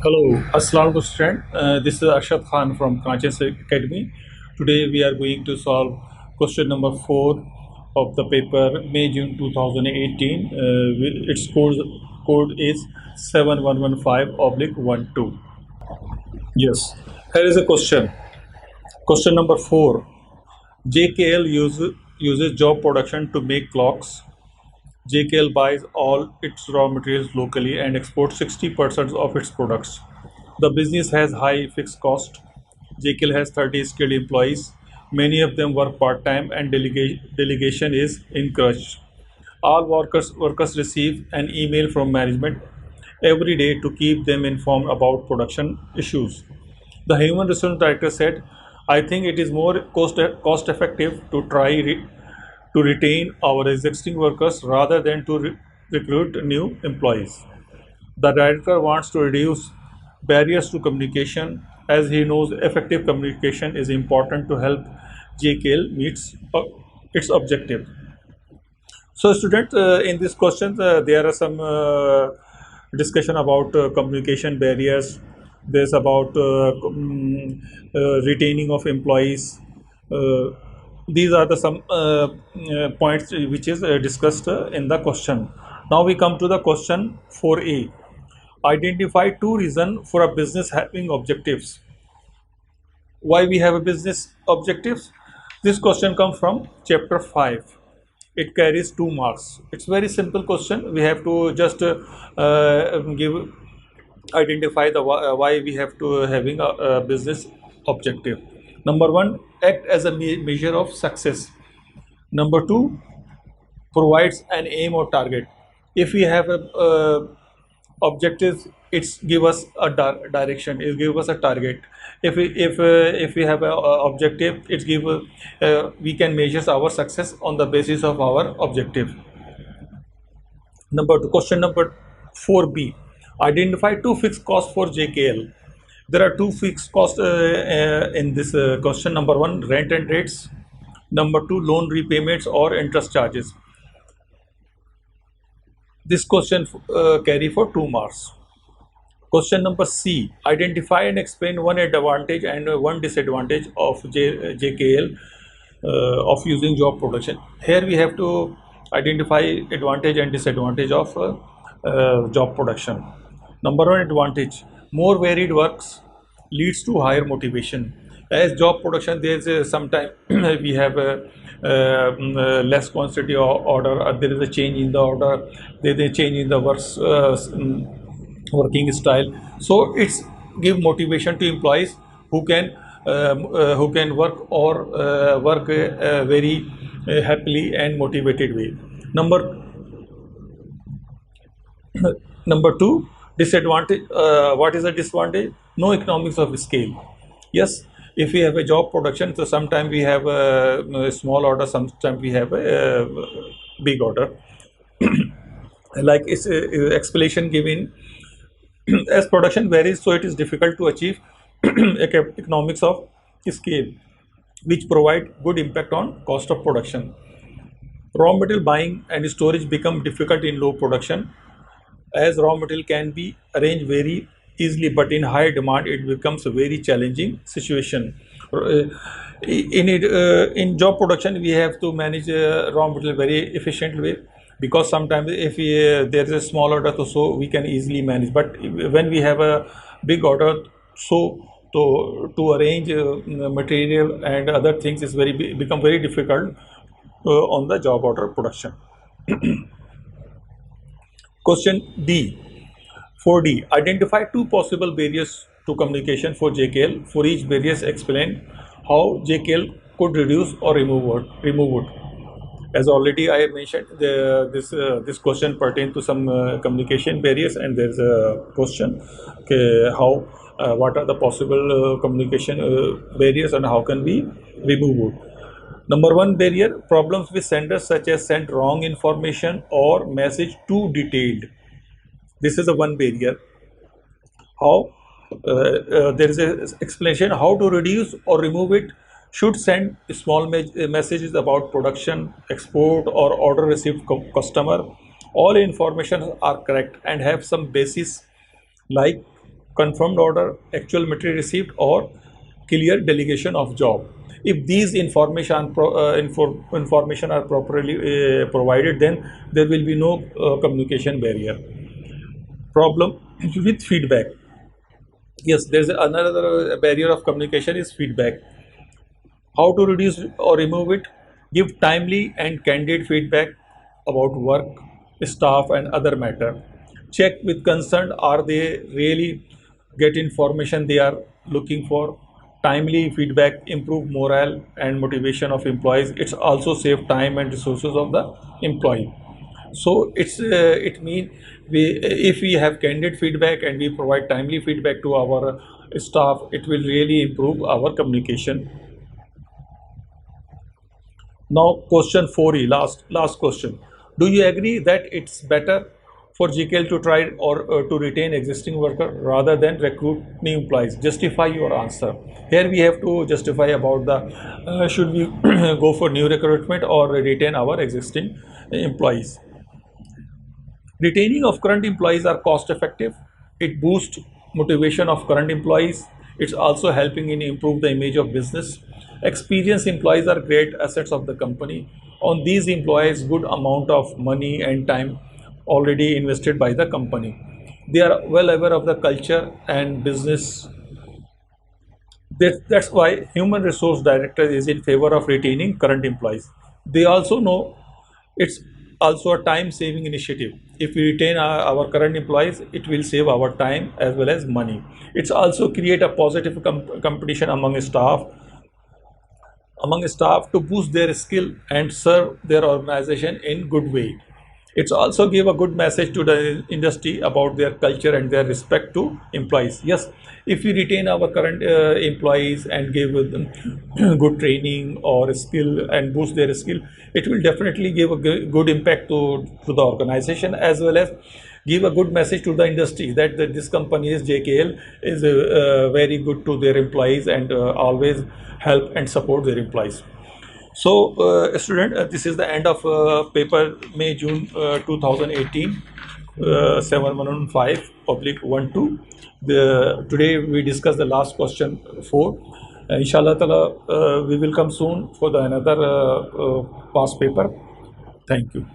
Hello, Assalamu alaikum student. This is Arshad Khan from Conscious Academy. Today we are going to solve question number 4 of the paper May June 2018. Its code is 7115 oblique 12. Yes, here is a question. Question number 4. JKL uses job production to make clocks. JKL buys all its raw materials locally and exports 60% of its products. The business has high fixed cost. JKL has 30 skilled employees. Many of them work part-time and delegation is encouraged. All workers receive an email from management every day to keep them informed about production issues. The human resource director said, I think it is more cost effective to to retain our existing workers rather than to recruit new employees. The director wants to reduce barriers to communication as he knows effective communication is important to help JKL meets its objective. So, students, in this question, there are some discussion about communication barriers. There's about retaining of employees. Uh, these are the some points which is discussed in the question. Now we come to the question 4a. Identify two reasons for a business having objectives. Why we have a business objectives? This question comes from chapter 5. It carries 2 marks. It's very simple question. We have to just give identify the why we have to having a business objective. Number 1, act as a measure of success. Number 2, provides an aim or target. If we have a objectives, it's give us a direction, it give us a target. If we have a objective, it's give we can measure our success on the basis of our objective. Number 2, question number 4b, identify two fixed costs for JKL. There are two fixed costs in this question. Number 1, rent and rates. Number 2, loan repayments or interest charges. This question carry for 2 marks. Question number C. Identify and explain one advantage and one disadvantage of JKL of using job production. Here we have to identify advantage and disadvantage of job production. Number 1 advantage, more varied works leads to higher motivation. As job production, there is sometime we have less quantity of order, there is a change in the order, there is a change in the working style. So it's give motivation to employees who can work or work very happily and motivated way. Number Number 2, disadvantage. What is the disadvantage? No economics of scale. Yes, if we have a job production, so sometimes we have a small order, sometimes we have a big order. Like it's explanation given as production varies, so it is difficult to achieve economics of scale, which provide good impact on cost of production. Raw material buying and storage become difficult in low production as raw material can be arranged very easily, but in high demand it becomes a very challenging situation. Uh, in job production we have to manage raw material very efficient way, because sometimes if there is a small order, so we can easily manage, but when we have a big order, so to arrange material and other things is become very difficult on the job order production. Question D. 4D. Identify two possible barriers to communication for JKL. For each barriers, explain how JKL could reduce or remove it. As already I mentioned, this question pertains to some communication barriers, and there's a question, okay, how what are the possible communication barriers and how can we remove it. Number 1 barrier, problems with senders such as sent wrong information or message too detailed. This is the one barrier. How there is a explanation how to reduce or remove it. Should send small messages about production, export or order received customer. All information are correct and have some basis, like confirmed order, actual material received, or clear delegation of job. If these information are properly provided, then there will be no communication barrier. Problem with feedback. Yes, there's another barrier of communication is feedback. How to reduce or remove it? Give timely and candid feedback about work, staff, and other matter. Check with concerned, are they really get information they are looking for? Timely feedback improve morale and motivation of employees. It's also save time and resources of the employee. So it means we, if we have candid feedback and we provide timely feedback to our staff, it will really improve our communication. Now, question 4E, last question. Do you agree that it's better for GKL to try or to retain existing worker rather than recruit new employees? Justify your answer. Here we have to justify about the should we go for new recruitment or retain our existing employees. Retaining of current employees are cost effective. It boosts motivation of current employees. It's also helping in improve the image of business. Experienced employees are great assets of the company. On these employees, good amount of money and time already invested by the company. They are well aware of the culture and business. That's why human resource director is in favor of retaining current employees. They also know it's also a time saving initiative. If we retain our current employees, it will save our time as well as money. It's also create a positive competition among staff to boost their skill and serve their organization in good way. It's also give a good message to the industry about their culture and their respect to employees. Yes, if we retain our current employees and give them good training or skill and boost their skill, it will definitely give a good impact to the organization as well as give a good message to the industry that this company is JKL is very good to their employees and always help and support their employees. So, student, this is the end of paper May June 2018 7115 public 1-2. Today we discuss the last question 4. Inshallah Ta'ala, we will come soon for the another past paper. Thank you.